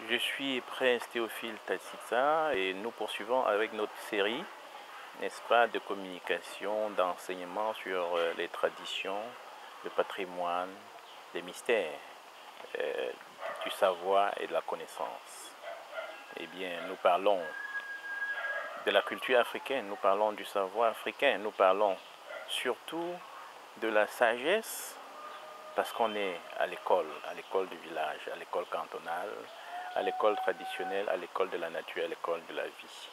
Je suis Prince Théophile Tatsitsa et nous poursuivons avec notre série, n'est-ce pas, de communication, d'enseignement sur les traditions, le patrimoine, les mystères du savoir et de la connaissance. Eh bien, nous parlons de la culture africaine, nous parlons du savoir africain, nous parlons surtout de la sagesse, parce qu'on est à l'école du village, à l'école cantonale, à l'école traditionnelle, à l'école de la nature, à l'école de la vie.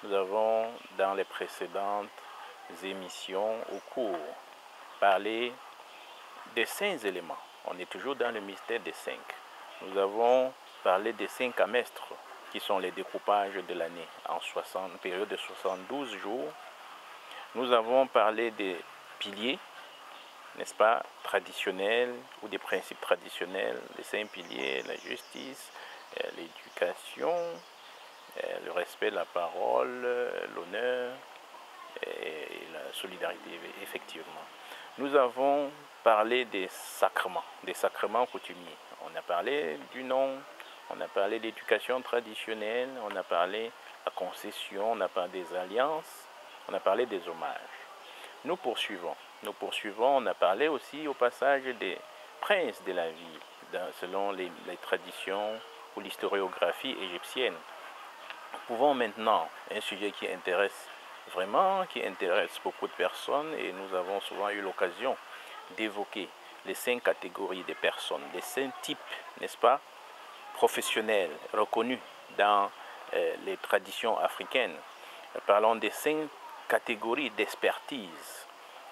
Nous avons, dans les précédentes émissions, au cours, parlé des 5 éléments. On est toujours dans le mystère des 5. Nous avons parlé des 5 amestres, qui sont les découpages de l'année en période de 72 jours. Nous avons parlé des piliers, n'est-ce pas, traditionnels ou des principes traditionnels, les 5 piliers, la justice, l'éducation, le respect de la parole, l'honneur et la solidarité, effectivement. Nous avons parlé des sacrements coutumiers. On a parlé du nom, on a parlé d'éducation traditionnelle, on a parlé de la concession, on a parlé des alliances, on a parlé des hommages. Nous poursuivons, on a parlé aussi au passage des princes de la vie, selon les traditions ou l'historiographie égyptienne. Nous pouvons maintenant, un sujet qui intéresse vraiment, qui intéresse beaucoup de personnes, et nous avons souvent eu l'occasion d'évoquer les 5 catégories de personnes, les 5 types, n'est-ce pas, professionnels reconnus dans les traditions africaines. Parlons des 5 catégories d'expertise,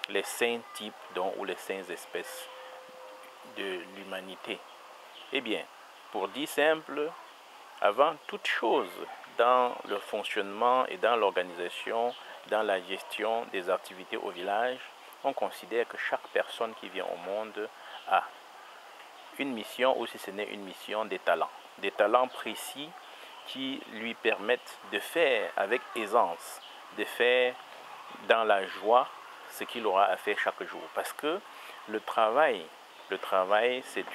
les 5 types ou les 5 espèces de l'humanité. Eh bien, pour dire simple, avant toute chose, dans le fonctionnement et dans l'organisation, dans la gestion des activités au village, on considère que chaque personne qui vient au monde a une mission, ou si ce n'est une mission, des talents précis qui lui permettent de faire avec aisance, de faire dans la joie ce qu'il aura à faire chaque jour. Parce que le travail c'est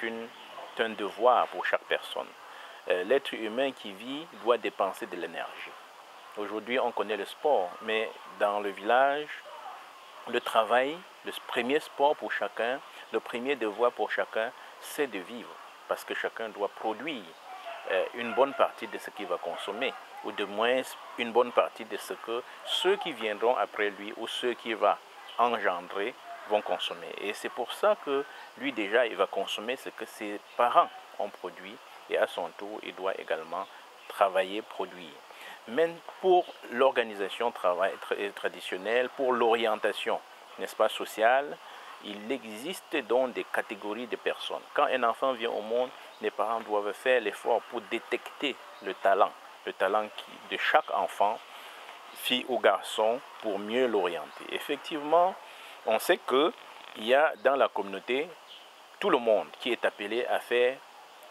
un devoir pour chaque personne. L'être humain qui vit doit dépenser de l'énergie. Aujourd'hui, on connaît le sport, mais dans le village, le travail, le premier sport pour chacun, le premier devoir pour chacun, c'est de vivre. Parce que chacun doit produire une bonne partie de ce qu'il va consommer, ou de moins une bonne partie de ce que ceux qui viendront après lui ou ceux qui va engendrer vont consommer. Et c'est pour ça que lui déjà, il va consommer ce que ses parents ont produit, et à son tour, il doit également travailler, produire. Même pour l'organisation traditionnelle, pour l'orientation, n'est-ce pas, sociale, il existe donc des catégories de personnes. Quand un enfant vient au monde, les parents doivent faire l'effort pour détecter le talent de chaque enfant, fille ou garçon, pour mieux l'orienter. Effectivement, on sait qu'il y a dans la communauté tout le monde qui est appelé à faire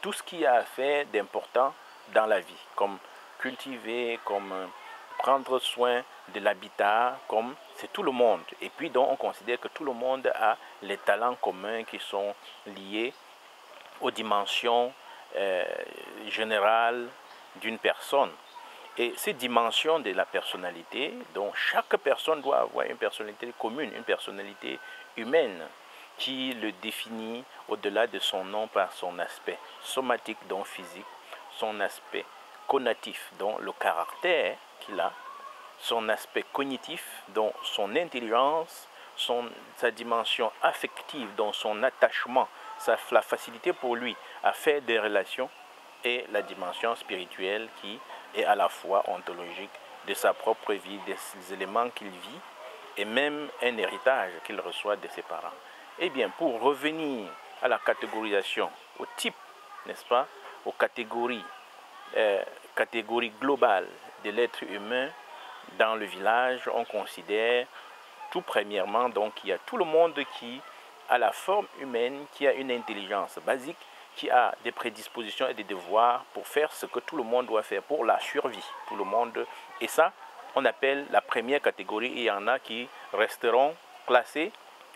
tout ce qu'il y a à faire d'important dans la vie, comme cultiver, comme prendre soin de l'habitat, comme c'est tout le monde. Et puis donc on considère que tout le monde a les talents communs qui sont liés aux dimensions générales d'une personne. Et ces dimensions de la personnalité, dont chaque personne doit avoir une personnalité commune, une personnalité humaine, qui le définit au-delà de son nom par son aspect somatique, donc physique, son aspect conatif, dont le caractère qu'il a, son aspect cognitif, dont son intelligence, sa dimension affective, dont son attachement, la facilité pour lui à faire des relations, et la dimension spirituelle qui est à la fois ontologique de sa propre vie, des éléments qu'il vit, et même un héritage qu'il reçoit de ses parents. Eh bien, pour revenir à la catégorisation, au type, n'est-ce pas, aux catégories globales de l'être humain dans le village, on considère tout premièrement donc qu'il y a tout le monde qui a la forme humaine, qui a une intelligence basique, qui a des prédispositions et des devoirs pour faire ce que tout le monde doit faire pour la survie. Tout le monde, et ça, on appelle la première catégorie, et il y en a qui resteront classés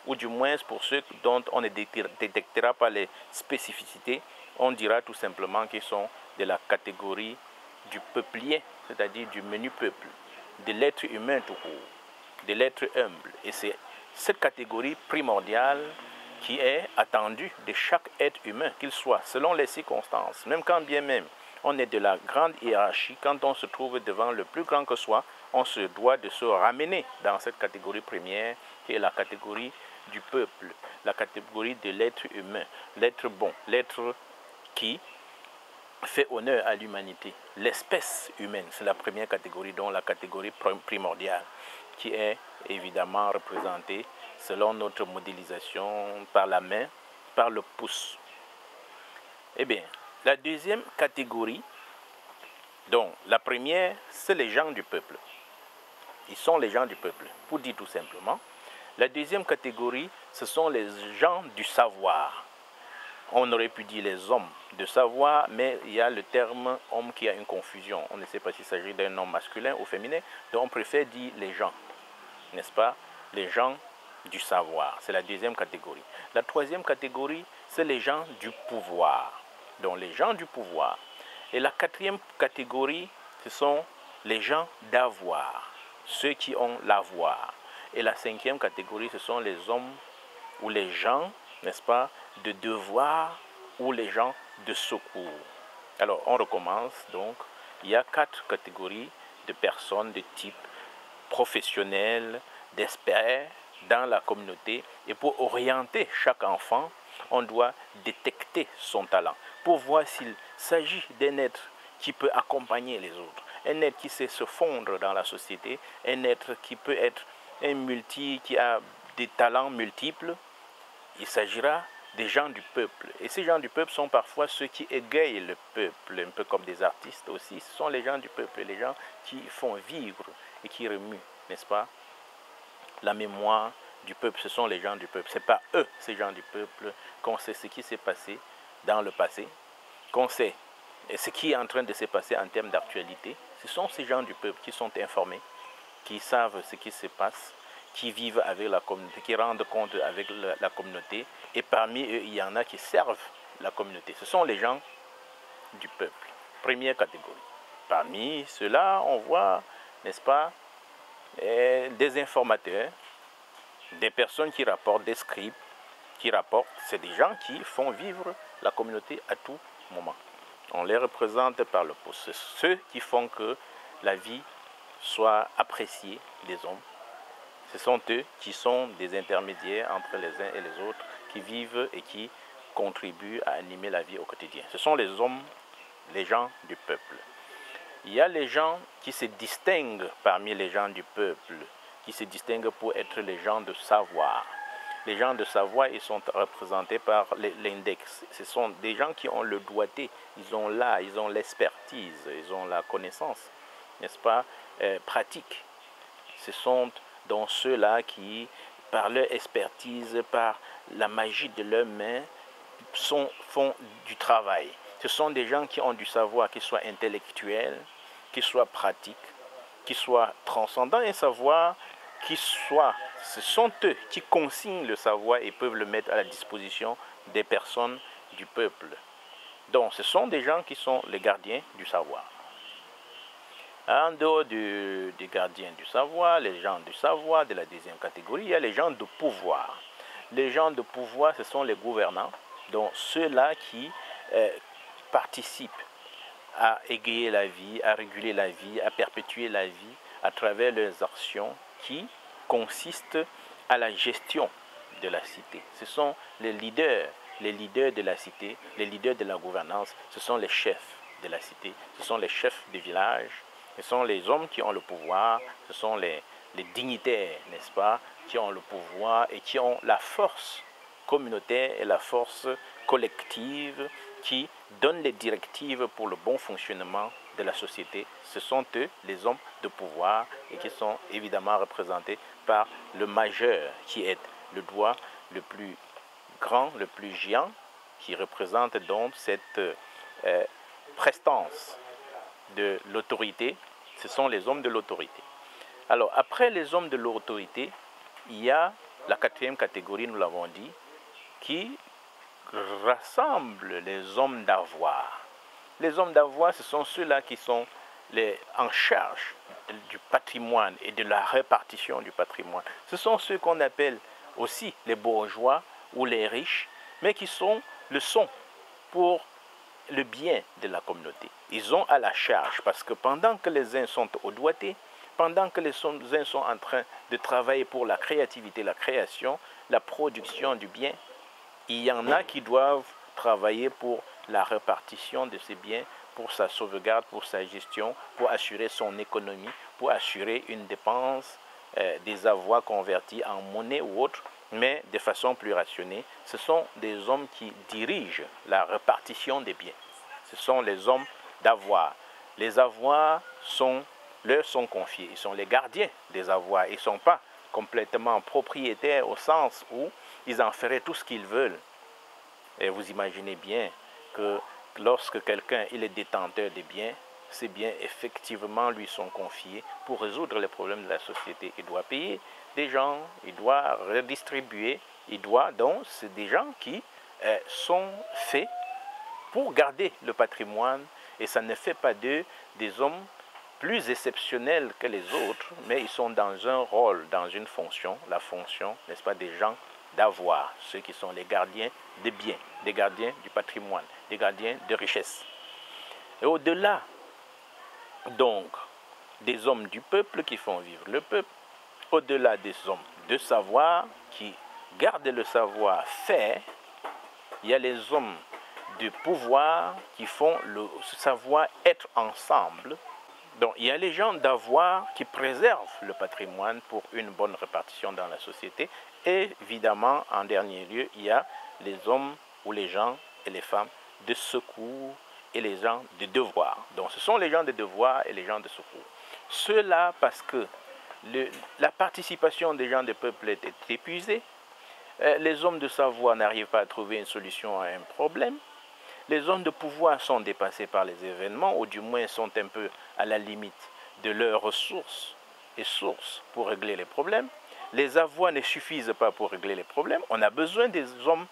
ou du moins pour ceux dont on ne détectera pas les spécificités, on dira tout simplement qu'ils sont de la catégorie du peuplier, c'est-à-dire du menu peuple, de l'être humain tout court, de l'être humble. Et c'est cette catégorie primordiale qui est attendue de chaque être humain, qu'il soit, selon les circonstances, même quand bien même on est de la grande hiérarchie, quand on se trouve devant le plus grand que soi, on se doit de se ramener dans cette catégorie première, qui est la catégorie du peuple, la catégorie de l'être humain, l'être bon, l'être qui fait honneur à l'humanité. L'espèce humaine, c'est la première catégorie, dont la catégorie primordiale, qui est évidemment représentée, selon notre modélisation, par la main, par le pouce. Eh bien, la deuxième catégorie, donc la première, c'est les gens du peuple. Ils sont les gens du peuple, pour dire tout simplement. La deuxième catégorie, ce sont les gens du savoir. On aurait pu dire les hommes de savoir, mais il y a le terme homme qui a une confusion. On ne sait pas s'il s'agit d'un homme masculin ou féminin, donc on préfère dire les gens, n'est-ce pas? Les gens du savoir, c'est la deuxième catégorie. La troisième catégorie, c'est les gens du pouvoir. Donc les gens du pouvoir. Et la quatrième catégorie, ce sont les gens d'avoir, ceux qui ont l'avoir. Et la cinquième catégorie, ce sont les hommes ou les gens, n'est-ce pas, de devoir ou les gens de secours. Alors on recommence donc. Il y a 4 catégories de personnes de type professionnel, d'experts dans la communauté. Et pour orienter chaque enfant, on doit détecter son talent pour voir s'il s'agit d'un être qui peut accompagner les autres, un être qui sait se fondre dans la société, un être qui peut être un multi, qui a des talents multiples. Il s'agira des gens du peuple. Et ces gens du peuple sont parfois ceux qui égayent le peuple, un peu comme des artistes aussi. Ce sont les gens du peuple, les gens qui font vivre et qui remuent, n'est-ce pas, la mémoire du peuple. Ce sont les gens du peuple. Ce n'est pas eux, ces gens du peuple, qu'on sait ce qui s'est passé dans le passé, qu'on sait ce qui est en train de se passer en termes d'actualité. Ce sont ces gens du peuple qui sont informés, qui savent ce qui se passe, qui vivent avec la communauté, qui rendent compte avec la communauté. Et parmi eux, il y en a qui servent la communauté. Ce sont les gens du peuple. Première catégorie. Parmi ceux-là, on voit, n'est-ce pas, des informateurs, des personnes qui rapportent, des scribes qui rapportent. C'est des gens qui font vivre la communauté à tout moment. On les représente par le pouce. C'est ceux qui font que la vie soit appréciée des hommes. Ce sont eux qui sont des intermédiaires entre les uns et les autres, qui vivent et qui contribuent à animer la vie au quotidien. Ce sont les hommes, les gens du peuple. Il y a les gens qui se distinguent parmi les gens du peuple, qui se distinguent pour être les gens de savoir. Les gens de savoir, ils sont représentés par l'index. Ce sont des gens qui ont le doigté, ils ont l'art, ils ont l'expertise, ils ont la connaissance, n'est-ce pas, pratique. Ce sont donc ceux-là qui, par leur expertise, par la magie de leurs mains, font du travail. Ce sont des gens qui ont du savoir, qui soit intellectuel, qui soit pratique, qui soit transcendant, un savoir qui soit... Ce sont eux qui consignent le savoir et peuvent le mettre à la disposition des personnes du peuple. Donc ce sont des gens qui sont les gardiens du savoir. En dehors des gardiens du savoir, les gens du savoir de la deuxième catégorie, il y a les gens de pouvoir. Les gens de pouvoir, ce sont les gouvernants, donc ceux-là qui participent à égayer la vie, à réguler la vie, à perpétuer la vie à travers leurs actions qui consistent à la gestion de la cité. Ce sont les leaders de la cité, les leaders de la gouvernance, ce sont les chefs de la cité, ce sont les chefs des villages, ce sont les hommes qui ont le pouvoir, ce sont les dignitaires, n'est-ce pas, qui ont le pouvoir et qui ont la force communautaire et la force collective qui donnent les directives pour le bon fonctionnement de la société. Ce sont eux, les hommes de pouvoir, et qui sont évidemment représentés par le majeur, qui est le doigt le plus grand, le plus géant, qui représente donc cette prestance de l'autorité. Ce sont les hommes de l'autorité. Alors, après les hommes de l'autorité, il y a la quatrième catégorie, nous l'avons dit, qui rassemble les hommes d'avoir. Les hommes d'avoir, ce sont ceux-là qui sont en charge du patrimoine et de la répartition du patrimoine. Ce sont ceux qu'on appelle aussi les bourgeois ou les riches, mais qui sont le son pour le bien de la communauté. Ils ont à la charge parce que pendant que les uns sont au doigté, pendant que les uns sont en train de travailler pour la créativité, la création, la production du bien, il y en a qui doivent travailler pour la répartition de ces biens, pour sa sauvegarde, pour sa gestion, pour assurer son économie, pour assurer une dépense des avoirs convertis en monnaie ou autre, mais de façon plus rationnée. Ce sont des hommes qui dirigent la répartition des biens. Ce sont les hommes d'avoir. Les avoirs leur sont confiés. Ils sont les gardiens des avoirs. Ils ne sont pas complètement propriétaires au sens où ils en feraient tout ce qu'ils veulent. Et vous imaginez bien que lorsque quelqu'un est détenteur des biens, ces biens effectivement lui sont confiés pour résoudre les problèmes de la société. Il doit payer des gens, il doit redistribuer, donc c'est des gens qui sont faits pour garder le patrimoine, et ça ne fait pas d'eux des hommes plus exceptionnels que les autres, mais ils sont dans un rôle, dans une fonction, la fonction, n'est-ce pas, des gens d'avoir, ceux qui sont les gardiens des biens, des gardiens du patrimoine, des gardiens de richesse. Et au-delà, donc, des hommes du peuple qui font vivre le peuple, au-delà des hommes de savoir qui gardent le savoir-faire, il y a les hommes de pouvoir qui font le savoir-être ensemble. Donc, il y a les gens d'avoir qui préservent le patrimoine pour une bonne répartition dans la société. Et évidemment, en dernier lieu, il y a les hommes ou les gens et les femmes de secours et les gens de devoir. Donc, ce sont les gens de devoir et les gens de secours. Ceux-là, parce que la participation des gens du peuple est épuisée, les hommes de savoir n'arrivent pas à trouver une solution à un problème, les hommes de pouvoir sont dépassés par les événements, ou du moins sont un peu à la limite de leurs ressources et sources pour régler les problèmes. Les avoirs ne suffisent pas pour régler les problèmes. On a besoin des hommes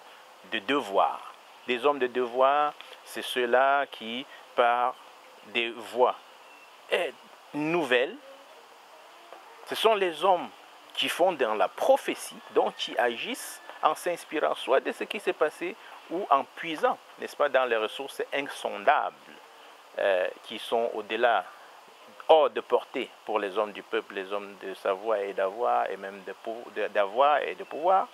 de devoir. Des hommes de devoir, c'est ceux-là qui, par des voies nouvelles, ce sont les hommes qui font dans la prophétie, donc qui agissent en s'inspirant soit de ce qui s'est passé ou en puisant, n'est-ce pas, dans les ressources insondables qui sont au-delà, hors de portée pour les hommes du peuple, les hommes de savoir et d'avoir, et même d'avoir et de pouvoir.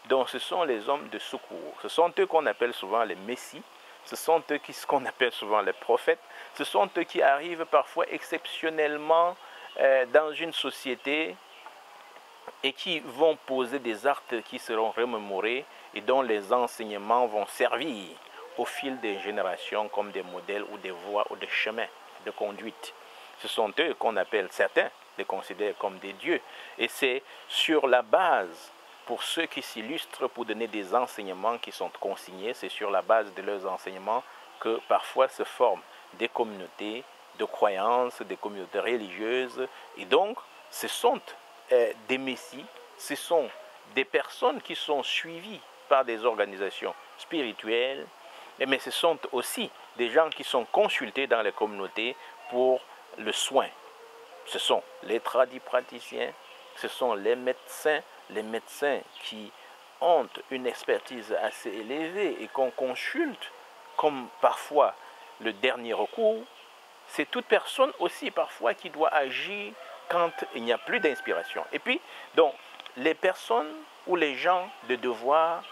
Donc ce sont les hommes de secours. Ce sont eux qu'on appelle souvent les messies. Ce sont eux qu'on appelle souvent les prophètes. Ce sont eux qui arrivent parfois exceptionnellement dans une société et qui vont poser des actes qui seront remémorés et dont les enseignements vont servir au fil des générations comme des modèles ou des voies ou des chemins de conduite. Ce sont eux qu'on appelle, certains les considèrent comme des dieux. Et c'est sur la base, pour ceux qui s'illustrent pour donner des enseignements qui sont consignés, c'est sur la base de leurs enseignements que parfois se forment des communautés de croyances, des communautés religieuses. Et donc, ce sont des messies, ce sont des personnes qui sont suivies par des organisations spirituelles, mais ce sont aussi des gens qui sont consultés dans les communautés pour le soin. Ce sont les tradipraticiens, ce sont les médecins qui ont une expertise assez élevée et qu'on consulte comme parfois le dernier recours. C'est toute personne aussi parfois qui doit agir quand il n'y a plus d'inspiration. Et puis, donc, les personnes ou les gens de devoir,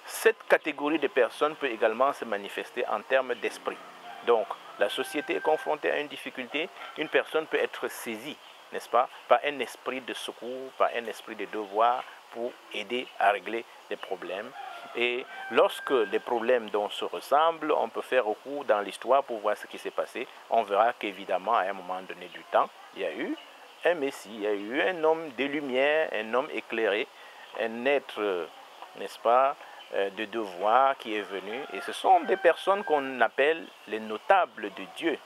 cette catégorie de personnes peut également se manifester en termes d'esprit. Donc, la société est confrontée à une difficulté, une personne peut être saisie, n'est-ce pas, par un esprit de secours, par un esprit de devoir pour aider à régler les problèmes. Et lorsque les problèmes dont se ressemblent, on peut faire recours dans l'histoire pour voir ce qui s'est passé. On verra qu'évidemment, à un moment donné du temps, il y a eu un Messie, il y a eu un homme de lumière, un homme éclairé, un être, n'est-ce pas, de devoir qui est venu. Et ce sont des personnes qu'on appelle les notables de Dieu.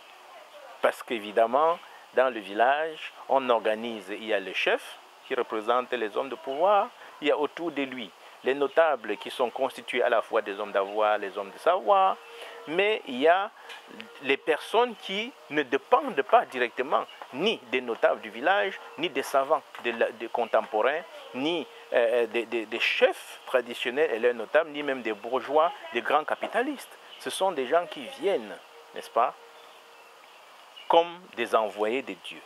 Parce qu'évidemment, dans le village, on organise, il y a le chef qui représente les hommes de pouvoir, il y a autour de lui les notables qui sont constitués à la fois des hommes d'avoir, les hommes de savoir, mais il y a les personnes qui ne dépendent pas directement ni des notables du village, ni des savants des contemporains, ni des chefs traditionnels et leurs notables, ni même des bourgeois, des grands capitalistes. Ce sont des gens qui viennent, n'est-ce pas, comme des envoyés de Dieu.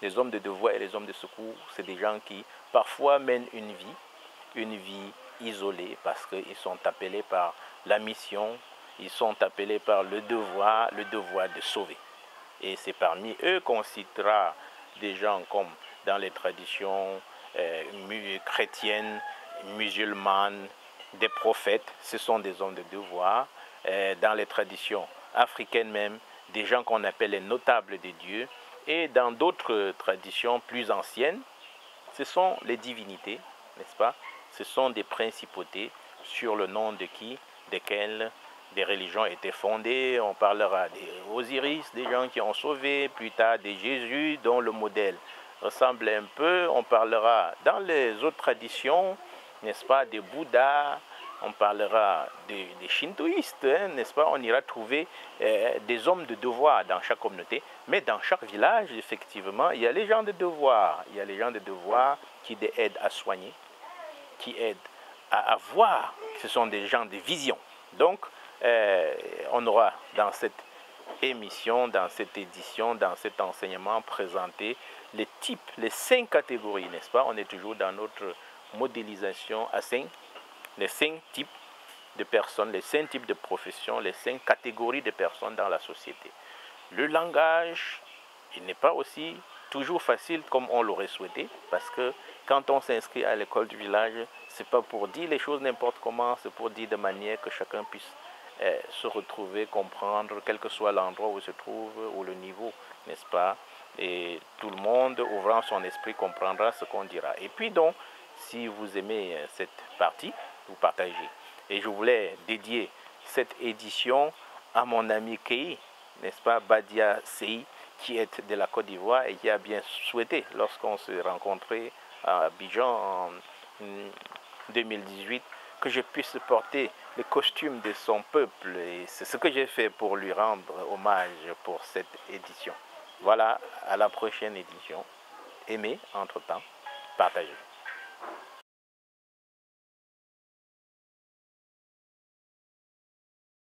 Les hommes de devoir et les hommes de secours, c'est des gens qui parfois mènent une vie isolés parce qu'ils sont appelés par la mission, ils sont appelés par le devoir de sauver. Et c'est parmi eux qu'on citera des gens comme dans les traditions chrétiennes, musulmanes, des prophètes, ce sont des hommes de devoir. Dans les traditions africaines même, des gens qu'on appelle les notables de Dieu. Et dans d'autres traditions plus anciennes, ce sont les divinités, n'est-ce pas? Ce sont des principautés sur le nom de qui, desquelles des religions étaient fondées. On parlera des Osiris, des gens qui ont sauvé, plus tard des Jésus, dont le modèle ressemble un peu. On parlera dans les autres traditions, n'est-ce pas, des Bouddhas. On parlera des shintoïstes, hein, n'est-ce pas? On ira trouver des hommes de devoir dans chaque communauté. Mais dans chaque village, effectivement, il y a les gens de devoir. Il y a les gens de devoir qui aident à soigner, qui aident à voir. Ce sont des gens de vision. Donc, on aura dans cette émission, dans cette édition, dans cet enseignement présenté les types, les 5 catégories, n'est-ce pas? On est toujours dans notre modélisation à 5, les 5 types de personnes, les 5 types de professions, les 5 catégories de personnes dans la société. Le langage, il n'est pas aussi toujours facile comme on l'aurait souhaité, parce que quand on s'inscrit à l'école du village, c'est pas pour dire les choses n'importe comment, c'est pour dire de manière que chacun puisse se retrouver, comprendre, quel que soit l'endroit où il se trouve, ou le niveau, n'est-ce pas? Et tout le monde, ouvrant son esprit, comprendra ce qu'on dira. Et puis donc, si vous aimez cette partie, vous partagez. Et je voulais dédier cette édition à mon ami Kei, n'est-ce pas, Badia Sei, qui est de la Côte d'Ivoire et qui a bien souhaité, lorsqu'on s'est rencontré à Abidjan en 2018, que je puisse porter les costumes de son peuple. Et c'est ce que j'ai fait pour lui rendre hommage pour cette édition. Voilà, à la prochaine édition. Aimez, entre-temps, partagez.